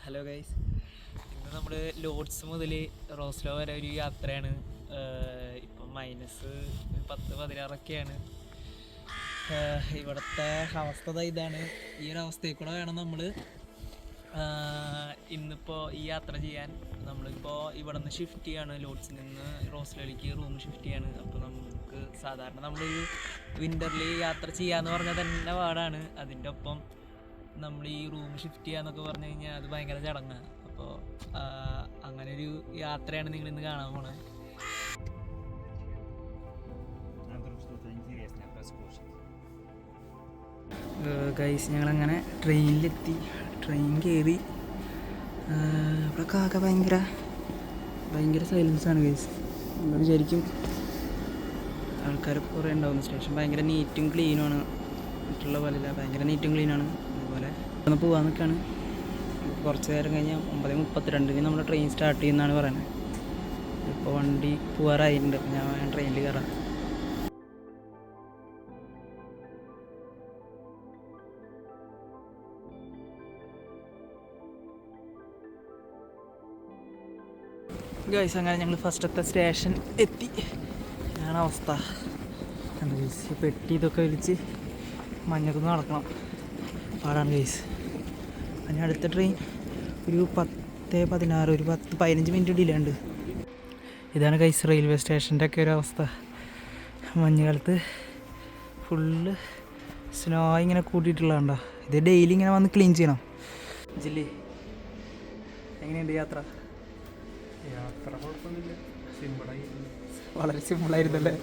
Hello guys, ഇന്ന് നമ്മൾ lords മുതൽ റോസ്ലോ വരെ ഒരു യാത്രയാണ്. ഇപ്പം -10-16ഒക്കെയാണ്. ഇവിടുത്തെ അവസ്ഥ ഇതാണ്. ഈ ഒരു അവസ്ഥയിൽ കൂടെ വേണം നമ്മൾ ഇന്നിപ്പോൾ ഈ യാത്ര ചെയ്യാൻ. നമ്മളിപ്പോൾ ഇവിടെ നിന്ന് ഷിഫ്റ്റ് ചെയ്യാണ്, ലോഡ്സിൽ നിന്ന് റോസ്ലോയിലേക്ക് റൂം ഷിഫ്റ്റ് ചെയ്യാണ്. അപ്പോൾ നമുക്ക് സാധാരണ നമ്മളൊരു വിൻ്ററിൽ യാത്ര ചെയ്യാന്ന് പറഞ്ഞാൽ തന്നെ പാടാണ്. അതിൻ്റെ ഒപ്പം നമ്മൾ ഈ റൂം ഷിഫ്റ്റ് ചെയ്യാന്നൊക്കെ പറഞ്ഞു കഴിഞ്ഞാൽ അത് ഭയങ്കര ചടങ്ങാണ്. അപ്പോൾ അങ്ങനെ ഒരു യാത്രയാണ് നിങ്ങൾ ഇന്ന് കാണാൻ പോണത്. ഗൈസ്, ഞങ്ങളങ്ങനെ ട്രെയിനിലെത്തി. ട്രെയിൻ കയറി. ഇവിടെ കാക്ക ഭയങ്കര സൈലൻസാണ് ഗൈസ്. നമ്മൾ വിചാരിക്കും ആൾക്കാരൊക്കെ കുറേ ഉണ്ടാവും. സ്റ്റേഷൻ ഭയങ്കര നീറ്റും ക്ലീനുമാണ്. മറ്റുള്ള പോലെയല്ല, ഭയങ്കര നീറ്റും ക്ലീനാണ്. അതുപോലെ ഒന്ന് പോകാൻ നിൽക്കുകയാണ്. കുറച്ച് നേരം കഴിഞ്ഞാൽ 9:32 നമ്മുടെ ട്രെയിൻ സ്റ്റാർട്ട് ചെയ്യുന്നതാണ് പറയുന്നത്. ഇപ്പോൾ വണ്ടി പോകാറായിട്ടുണ്ട്. ഞാൻ ട്രെയിനിൽ കയറാം. ഗൈസ്, അങ്ങനെ ഞങ്ങൾ ഫസ്റ്റത്തെ സ്റ്റേഷൻ എത്തി. ഞാൻ അവസ്ഥ കണ്ടു ഗൈസ്. ഈ പെട്ടി ഇതൊക്കെ വലിച്ച് മഞ്ഞത്തൊന്ന് നടക്കണം, പാടാണ് ഗൈസ്. അതിന് അടുത്ത ട്രെയിൻ ഒരു 10:16, ഒരു 10-15 മിനിറ്റ് ഡിലേ ഉണ്ട്. ഇതാണ് ഗൈസ് റെയിൽവേ സ്റ്റേഷൻ്റെ ഒക്കെ ഒരു അവസ്ഥ. മഞ്ഞുകാലത്ത് ഫുള്ള് സ്നോ ഇങ്ങനെ കൂട്ടിയിട്ടുള്ളതുണ്ടോ. ഇത് ഡെയിലി ഇങ്ങനെ വന്ന് ക്ലീൻ ചെയ്യണം. ജില്ലി, എങ്ങനെയുണ്ട് യാത്ര? കുഴപ്പമൊന്നുമില്ല, സിമ്പിളായി, വളരെ സിമ്പിളായിരുന്നല്ലേ?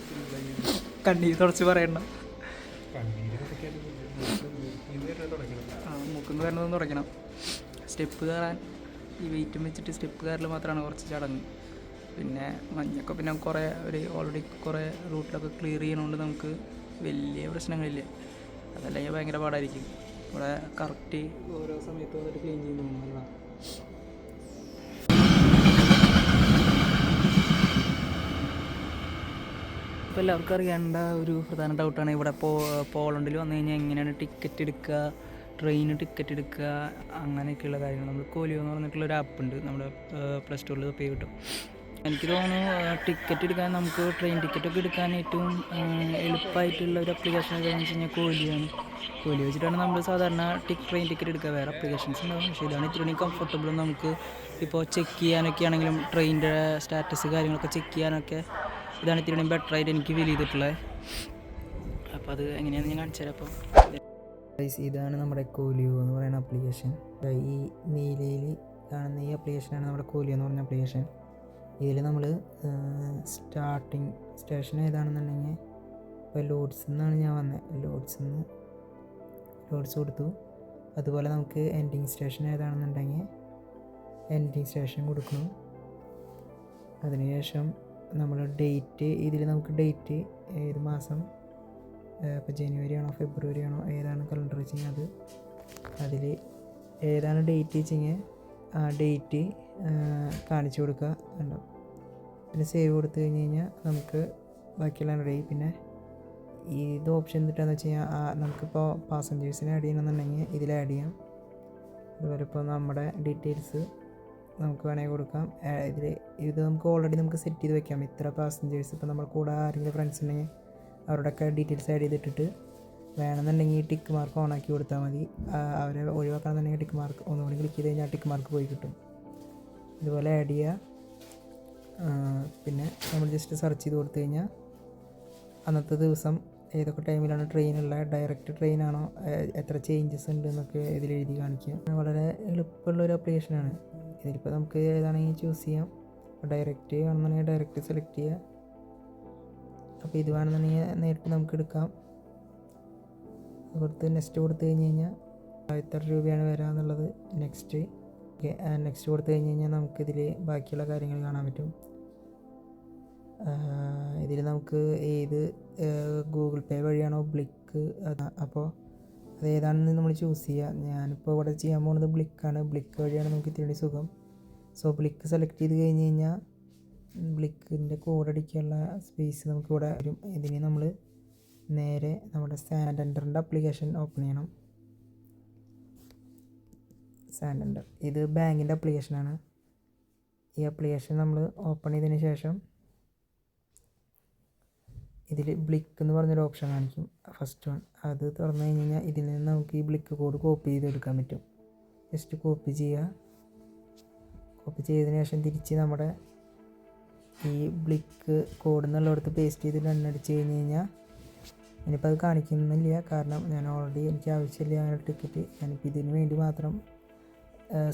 കണ്ണീർ തുടച്ച് പറയണ്ട. മൂക്കുന്ന് വരണതൊന്നും തുടയ്ക്കണം. സ്റ്റെപ്പ് കയറാൻ ഈ വെയിറ്റും വെച്ചിട്ട് സ്റ്റെപ്പ് കയറൽ മാത്രമാണ് കുറച്ച് ചടങ്ങ്. പിന്നെ മഞ്ഞൊക്കെ പിന്നെ ഓൾറെഡി കുറേ റൂട്ടിലൊക്കെ ക്ലിയർ ചെയ്യണോണ്ട് നമുക്ക് വലിയ പ്രശ്നങ്ങളില്ല. അതല്ലെങ്കിൽ ഭയങ്കര പാടായിരിക്കും. ഇവിടെ കറക്റ്റ് ഓരോ സമയത്ത് വന്നിട്ട് ക്ലീൻ ചെയ്യുന്നുണ്ടല്ലോ. ഇപ്പോൾ എല്ലാവർക്കും അറിയേണ്ട ഒരു പ്രധാന ഡൗട്ടാണ്. ഇവിടെ പോളണ്ടിൽ വന്നു കഴിഞ്ഞാൽ എങ്ങനെയാണ് ടിക്കറ്റ് എടുക്കുക, ട്രെയിന് ടിക്കറ്റ് എടുക്കുക, അങ്ങനെയൊക്കെയുള്ള കാര്യങ്ങൾ. നമ്മൾ കോലിയോ എന്ന് പറഞ്ഞിട്ടുള്ളൊരു ആപ്പ് ഉണ്ട്, നമ്മുടെ പ്ലേ സ്റ്റോറിൽ പേ കിട്ടും. എനിക്ക് തോന്നുന്നു ടിക്കറ്റ് എടുക്കാൻ, നമുക്ക് ട്രെയിൻ ടിക്കറ്റൊക്കെ എടുക്കാൻ ഏറ്റവും എളുപ്പമായിട്ടുള്ള ഒരു അപ്ലിക്കേഷൻ ഏതാണെന്ന് വെച്ച് കഴിഞ്ഞാൽ കോലിയാണ്. കോലി വെച്ചിട്ടാണ് നമ്മൾ സാധാരണ ട്രെയിൻ ടിക്കറ്റ് എടുക്കുക. വേറെ അപ്ലിക്കേഷൻസ് ഉണ്ടാവും, പക്ഷേ ഇതാണ് ഇത്തിരി കംഫർട്ടബിൾ. നമുക്ക് ഇപ്പോൾ ചെക്ക് ചെയ്യാനൊക്കെ ആണെങ്കിലും ട്രെയിനിൻ്റെ സ്റ്റാറ്റസ് കാര്യങ്ങളൊക്കെ ചെക്ക് ചെയ്യാനൊക്കെ ഇതാണ് ഇത്തിരി ബെറ്ററായിട്ട് എനിക്ക് ഫീൽ ചെയ്തിട്ടുള്ളത്. അപ്പോൾ അത് എങ്ങനെയാണെന്ന് ഞാൻ കാണിച്ചു തരാം. അപ്പോൾ ഇതാണ് നമ്മുടെ കോലിയോ എന്ന് പറയുന്ന ആപ്ലിക്കേഷൻ. ഈ നീലയിൽ കാണുന്ന ഈ ആപ്ലിക്കേഷനാണ് നമ്മുടെ കോലിയോ എന്ന് പറഞ്ഞ ആപ്ലിക്കേഷൻ. ഇതിൽ നമ്മൾ സ്റ്റാർട്ടിങ് സ്റ്റേഷൻ ഏതാണെന്നുണ്ടെങ്കിൽ, ഇപ്പോൾ ലോഡ്സിൽ നിന്നാണ് ഞാൻ വന്നത്, ലോഡ്സ് കൊടുത്തു. അതുപോലെ നമുക്ക് എൻഡിങ് സ്റ്റേഷൻ ഏതാണെന്നുണ്ടെങ്കിൽ എൻഡിങ് സ്റ്റേഷൻ കൊടുക്കണം. അതിനുശേഷം നമ്മൾ ഡേറ്റ്, ഇതിൽ നമുക്ക് ഡേറ്റ് ഏത് മാസം, ഇപ്പോൾ ജനുവരി ആണോ ഫെബ്രുവരി ആണോ ഏതാണ് കലണ്ടർ വെച്ച് കഴിഞ്ഞാൽ അതിൽ ഏതാണ് ഡേറ്റ് വെച്ച് കഴിഞ്ഞാൽ ആ ഡേറ്റ് കാണിച്ചു കൊടുക്കുക ഉണ്ടാവും. പിന്നെ സേവ് കൊടുത്തു കഴിഞ്ഞ് കഴിഞ്ഞാൽ നമുക്ക് ബാക്കിയുള്ള റെഡി. പിന്നെ ഇത് ഓപ്ഷൻ എന്തിട്ടാന്ന് വെച്ച് കഴിഞ്ഞാൽ നമുക്കിപ്പോൾ പാസഞ്ചേഴ്സിനെ ആഡ് ചെയ്യണമെന്നുണ്ടെങ്കിൽ ഇതിൽ ആഡ് ചെയ്യാം. അതുപോലെ ഇപ്പോൾ നമ്മുടെ ഡീറ്റെയിൽസ് നമുക്ക് വേണമെങ്കിൽ കൊടുക്കാം. ഇത് നമുക്ക് ഓൾറെഡി നമുക്ക് സെറ്റ് ചെയ്ത് വെക്കാം. ഇത്ര പാസഞ്ചേഴ്സ്, ഇപ്പോൾ നമ്മൾ കൂടെ ആരെങ്കിലും ഫ്രണ്ട്സ് ഉണ്ടെങ്കിൽ അവരുടെയൊക്കെ ഡീറ്റെയിൽസ് ആഡ് ചെയ്തിട്ടിട്ട് വേണമെന്നുണ്ടെങ്കിൽ ടിക്ക് മാർക്ക് ഓണാക്കി കൊടുത്താൽ മതി. അവരെ ഒഴിവാക്കണമെന്നുണ്ടെങ്കിൽ ടിക്ക് മാർക്ക് ഒന്നുകൂടി ക്ലിക്ക് ചെയ്ത് കഴിഞ്ഞാൽ ടിക്ക് മാർക്ക് പോയി കിട്ടും. ഇതുപോലെ ആഡ് ചെയ്യുക. പിന്നെ നമ്മൾ ജസ്റ്റ് സെർച്ച് ചെയ്ത് കൊടുത്തു കഴിഞ്ഞാൽ അന്നത്തെ ദിവസം ഏതൊക്കെ ടൈമിലാണ് ട്രെയിനുള്ള, ഡയറക്റ്റ് ട്രെയിനാണോ, എത്ര ചേഞ്ചസ് ഉണ്ട് എന്നൊക്കെ ഇതിൽ എഴുതി കാണിക്കുക. വളരെ എളുപ്പമുള്ളൊരു ആപ്ലിക്കേഷനാണ്. ഇതിലിപ്പോൾ നമുക്ക് ഏതാണെങ്കിൽ ചൂസ് ചെയ്യാം. ഡയറക്റ്റ് ആണെന്നുണ്ടെങ്കിൽ ഡയറക്റ്റ് സെലക്ട് ചെയ്യുക. അപ്പോൾ ഇത് വേണമെന്നുണ്ടെങ്കിൽ നേരിട്ട് നമുക്ക് എടുക്കാം. കൊടുത്ത് നെക്സ്റ്റ് കൊടുത്തു കഴിഞ്ഞ് കഴിഞ്ഞാൽ എത്ര രൂപയാണ് വരാമെന്നുള്ളത് നെക്സ്റ്റ് കൊടുത്തു കഴിഞ്ഞ് കഴിഞ്ഞാൽ നമുക്കിതിൽ ബാക്കിയുള്ള കാര്യങ്ങൾ കാണാൻ പറ്റും. ഇതിൽ നമുക്ക് ഏത് ഗൂഗിൾ പേ വഴിയാണോ ബ്ലിക്ക്, അപ്പോൾ അത് ഏതാണെന്ന് നമ്മൾ ചൂസ് ചെയ്യുക. ഞാനിപ്പോൾ ഇവിടെ ചെയ്യാൻ പോകുന്നത് ബ്ലിക്കാണ്. ബ്ലിക്ക് വഴിയാണ് നമുക്ക് ഇത്തിരി സുഖം. സോ ബ്ലിക്ക് സെലക്ട് ചെയ്ത് കഴിഞ്ഞ് കഴിഞ്ഞാൽ ബ്ലിക്കിൻ്റെ കോഡ് അടിക്കാനുള്ള സ്പേസ് നമുക്ക് ഇവിടെ വരും. ഇതിന് നമ്മൾ നേരെ നമ്മുടെ സാൻഡൻഡറിൻ്റെ ആപ്ലിക്കേഷൻ ഓപ്പൺ ചെയ്യണം. സാൻഡൻഡർ. ഇത് ബാങ്കിൻ്റെ ആപ്ലിക്കേഷനാണ്. ഈ ആപ്ലിക്കേഷൻ നമ്മൾ ഓപ്പൺ ചെയ്തതിന് ശേഷം ഇതിൽ ബ്ലിക്ക് എന്ന് പറഞ്ഞൊരു ഓപ്ഷൻ കാണിക്കും, ഫസ്റ്റ് വൺ. അത് തുറന്നു കഴിഞ്ഞ് കഴിഞ്ഞാൽ ഇതിൽ നിന്ന് നമുക്ക് ഈ ബ്ലിക്ക് കോഡ് കോപ്പി ചെയ്തെടുക്കാൻ പറ്റും. ജസ്റ്റ് കോപ്പി ചെയ്യുക. കോപ്പി ചെയ്തതിന് ശേഷം തിരിച്ച് നമ്മുടെ ഈ ബ്ലിക്ക് കോഡ് എന്നുള്ളിടത്ത് പേസ്റ്റ് ചെയ്ത് അടിച്ച് കഴിഞ്ഞ് കഴിഞ്ഞാൽ ഞാനിപ്പോൾ അത് കാണിക്കുന്നില്ല, കാരണം ഞാൻ ഓൾറെഡി എനിക്ക് ആവശ്യമില്ല അങ്ങനെ ടിക്കറ്റ്. ഞാനിപ്പോൾ ഇതിന് വേണ്ടി മാത്രം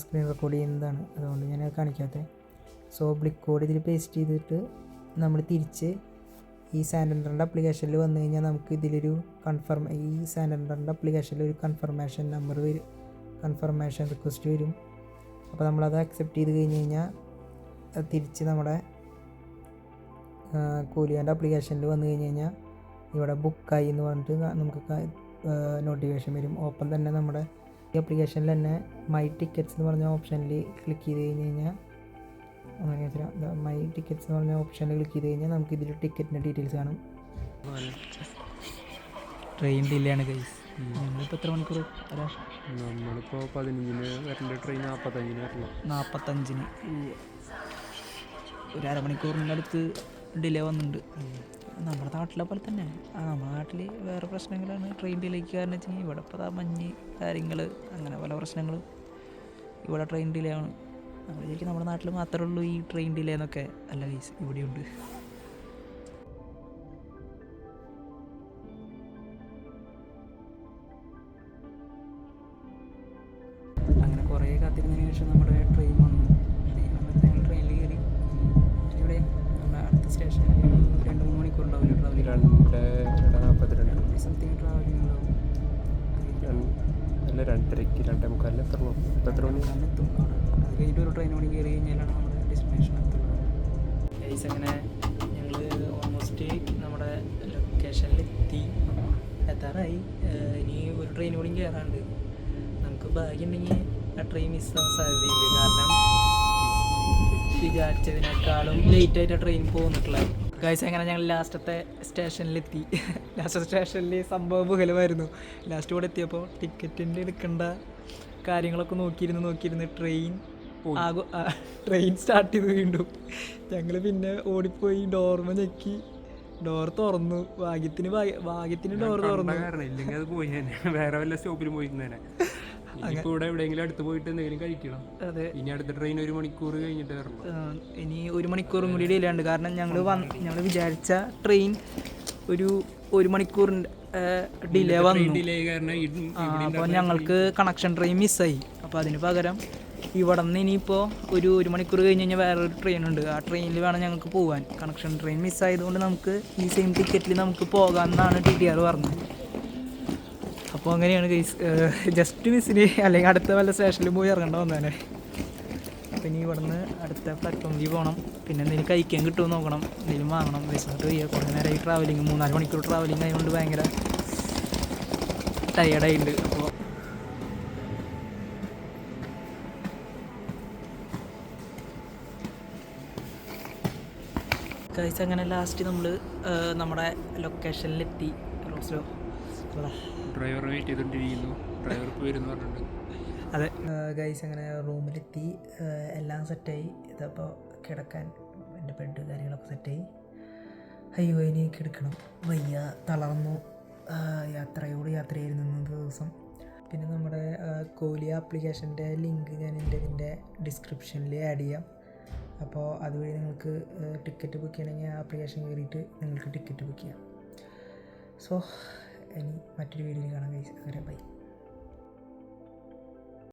സ്ക്രീൻ റെക്കോർഡ് ചെയ്യുന്നതാണ്, അതുകൊണ്ട് ഞാൻ കാണിക്കാത്തത്. സോ ബ്ലിക്ക് കോഡ് ഇതിൽ പേസ്റ്റ് ചെയ്തിട്ട് നമ്മൾ തിരിച്ച് ഈ സാൻഡൻഡറിൻ്റെ ആപ്ലിക്കേഷനിൽ വന്നു കഴിഞ്ഞാൽ നമുക്ക് ഇതിലൊരു ഈ സാൻഡൻഡറിൻ്റെ ആപ്ലിക്കേഷനിൽ ഒരു കൺഫർമേഷൻ നമ്പർ വരും, കൺഫർമേഷൻ റിക്വസ്റ്റ് വരും. അപ്പോൾ നമ്മളത് അക്സെപ്റ്റ് ചെയ്ത് കഴിഞ്ഞ് കഴിഞ്ഞാൽ തിരിച്ച് നമ്മുടെ കോലിയോൻ്റെ ആപ്ലിക്കേഷനിൽ വന്നു കഴിഞ്ഞ് കഴിഞ്ഞാൽ ഇവിടെ ബുക്കായി എന്ന് പറഞ്ഞിട്ട് നമുക്ക് നോട്ടിഫിക്കേഷൻ വരും. ഓപ്പൺ തന്നെ നമ്മുടെ ഈ ആപ്ലിക്കേഷനിൽ തന്നെ മൈ ടിക്കറ്റ്സ് എന്ന് പറഞ്ഞ ഓപ്ഷനിൽ ക്ലിക്ക് ചെയ്ത് കഴിഞ്ഞ് കഴിഞ്ഞാൽ മൈ ടിക്കറ്റ്സ് എന്ന് പറഞ്ഞ ഓപ്ഷനിൽ ക്ലിക്ക് ചെയ്ത് കഴിഞ്ഞാൽ നമുക്ക് ഇതിൽ ടിക്കറ്റിൻ്റെ ഡീറ്റെയിൽസ് കാണും. ട്രെയിൻ ഡിലേ ആണ് ഗൈസ്. നമ്മളിപ്പോൾ എത്ര മണിക്കൂർ? നമ്മളിപ്പോൾ 15-ന് വരേണ്ട ട്രെയിൻ 45-ന് വരണം. 45-ന് ഒരു അരമണിക്കൂറിൻ്റെ അടുത്ത് ഡിലേ വന്നിട്ടുണ്ട്. നമ്മുടെ നാട്ടിലെ പോലെ തന്നെ നമ്മുടെ നാട്ടിൽ വേറെ പ്രശ്നങ്ങളാണ് ട്രെയിൻ ഡിലേക്ക് കാരണം വെച്ചാൽ ഇവിടെ ഇപ്പോൾ മഞ്ഞ് കാര്യങ്ങൾ അങ്ങനെ പല പ്രശ്നങ്ങളും. ഇവിടെ ട്രെയിൻ ഡിലേ ആണ്. നമ്മൾ ശരിക്കും നമ്മുടെ നാട്ടിൽ മാത്രമേ ഉള്ളൂ ഈ ട്രെയിൻ ഡിലേ എന്നൊക്കെ. അല്ല ഗൈസ്, ഇവിടെയുണ്ട്. അങ്ങനെ കുറേ കാത്തിരുന്നതിന് ശേഷം നമ്മുടെ ട്രെയിൻ വന്നു. ഞങ്ങൾ ട്രെയിനിൽ കയറി. ഇവിടെ നമ്മുടെ അടുത്ത സ്റ്റേഷനിൽ 2-3 മണിക്കൂർ ഉണ്ടാവില്ല ട്രാവലിംഗ്. 2:42 സംതിങ് ട്രാവലിംഗ് ഉണ്ടാവും. അല്ല 2:30 2:45 എത്തണം. എത്ര മണി എത്തും അവിടെ. അത് കഴിഞ്ഞിട്ട് ഒരു ട്രെയിൻ കൂടി കയറി കഴിഞ്ഞാലാണ് നമ്മുടെ ഡെസ്റ്റിനേഷൻ എത്തുന്നത്. ഗൈസ് അങ്ങനെ ഞങ്ങൾ ഓൾമോസ്റ്റ് നമ്മുടെ ലൊക്കേഷനിലെത്തി, എത്താറായി. ഇനി ഒരു ട്രെയിൻ കൂടി കയറാണ്ട്. നമുക്ക് ഭാഗ്യമുണ്ടെങ്കിൽ ആ ട്രെയിൻ മിസ്സാവാൻ സാധ്യതയില്ല, കാരണം വിചാരിച്ചതിനേക്കാളും ലേറ്റായിട്ട് ട്രെയിൻ പോകുന്നിട്ടുള്ളത്. ഗൈസ് അങ്ങനെ ഞങ്ങൾ ലാസ്റ്റത്തെ സ്റ്റേഷനിലെത്തി. ലാസ്റ്റ് സ്റ്റേഷനിൽ സംഭവം ബഹലമായിരുന്നു. ലാസ്റ്റ് കൂടെ എത്തിയപ്പോൾ ടിക്കറ്റിൻ്റെ എടുക്കേണ്ട കാര്യങ്ങളൊക്കെ നോക്കിയിരുന്ന് ട്രെയിൻ സ്റ്റാർട്ട് ചെയ്ത് വീണ്ടും ഞങ്ങൾ പിന്നെ ഓടിപ്പോയി ഡോർമ ഞെക്കി. ഡോർ തുറന്നു. ഭാഗ്യത്തിന് ഡോർ തുറന്നു. ഇല്ലെങ്കിൽ അത് പോയി വേറെ വല്ല സ്റ്റോപ്പിൽ പോയി. ഇവിടെ എവിടെയെങ്കിലും അടുത്ത് പോയിട്ട് എന്തെങ്കിലും കഴിക്കണം. അതെ, ഇനി അടുത്ത ട്രെയിൻ 1 മണിക്കൂർ കഴിഞ്ഞിട്ട് വരണം. ഇനി 1 മണിക്കൂറും കൂടി ഡിലേ ഉണ്ട്, കാരണം ഞങ്ങൾ വിചാരിച്ച ട്രെയിൻ ഒരു 1 മണിക്കൂറിൻ്റെ ഡിലേ വന്നു. അപ്പോൾ ഞങ്ങൾക്ക് കണക്ഷൻ ട്രെയിൻ മിസ്സായി. അപ്പോൾ അതിന് പകരം ഇവിടെ നിന്ന് ഇനിയിപ്പോൾ ഒരു 1 മണിക്കൂർ കഴിഞ്ഞ് കഴിഞ്ഞാൽ വേറൊരു ട്രെയിൻ ഉണ്ട്. ആ ട്രെയിനിൽ വേണം ഞങ്ങൾക്ക് പോകാൻ. കണക്ഷൻ ട്രെയിൻ മിസ്സായതുകൊണ്ട് നമുക്ക് ഈ സെയിം ടിക്കറ്റിൽ നമുക്ക് പോകാമെന്നാണ് TTR പറഞ്ഞത്. അപ്പോൾ അങ്ങനെയാണ് ഗൈസ്. ജസ്റ്റ് മിസ്സിന് അല്ലെങ്കിൽ അടുത്ത വല്ല സ്റ്റേഷനിൽ പോയി ഇറങ്ങേണ്ട വന്നേനെ. അപ്പോൾ ഇനി ഇവിടെ നിന്ന് അടുത്ത പ്ലാറ്റ്ഫോമിൽ പോകണം. പിന്നെ എന്തെങ്കിലും കഴിക്കാൻ കിട്ടുമോ നോക്കണം, എന്തെങ്കിലും വാങ്ങണം. വിശന്നിട്ട് വയ്യ. കുറേ നേരമായി ട്രാവലിങ്, 3-4 മണിക്കൂർ ട്രാവലിങ് ആയതുകൊണ്ട് ഭയങ്കര ടയേർഡായിട്ടുണ്ട്. അപ്പോൾ ഗൈസ് അങ്ങനെ ലാസ്റ്റ് നമ്മൾ നമ്മുടെ ലൊക്കേഷനിലെത്തി. റോസ്ലോ ഡ്രൈവർ വെയിറ്റ് ചെയ്തുകൊണ്ടിരിക്കുന്നു. ഡ്രൈവർ ഇപ്പോൾ വരുന്നു പറഞ്ഞിട്ടുണ്ട്. അതെ ഗൈസ് അങ്ങനെ റൂമിലെത്തി. എല്ലാം സെറ്റായി. ഇതപ്പോൾ കിടക്കാൻ എൻ്റെ ബെഡ് കാര്യങ്ങളൊക്കെ സെറ്റായി. അയ്യോ ഇനി കിടക്കണം, വയ്യ, തളർന്നു. യാത്രയായിരുന്നു ഇന്നത്തെ ദിവസം. പിന്നെ നമ്മുടെ കോലി ആപ്ലിക്കേഷൻ്റെ ലിങ്ക് ഞാൻ ഇതിൻ്റെ ഡിസ്ക്രിപ്ഷനിൽ ആഡ് ചെയ്യാം. അപ്പോൾ അതുവഴി നിങ്ങൾക്ക് ടിക്കറ്റ് ബുക്ക് ചെയ്യണമെങ്കിൽ ആ ആപ്ലിക്കേഷൻ കയറിയിട്ട് നിങ്ങൾക്ക് ടിക്കറ്റ് ബുക്ക് ചെയ്യാം. സോ ഇനി മറ്റൊരു വീഡിയോയിൽ കാണാം ഗൈസ്. ബൈ.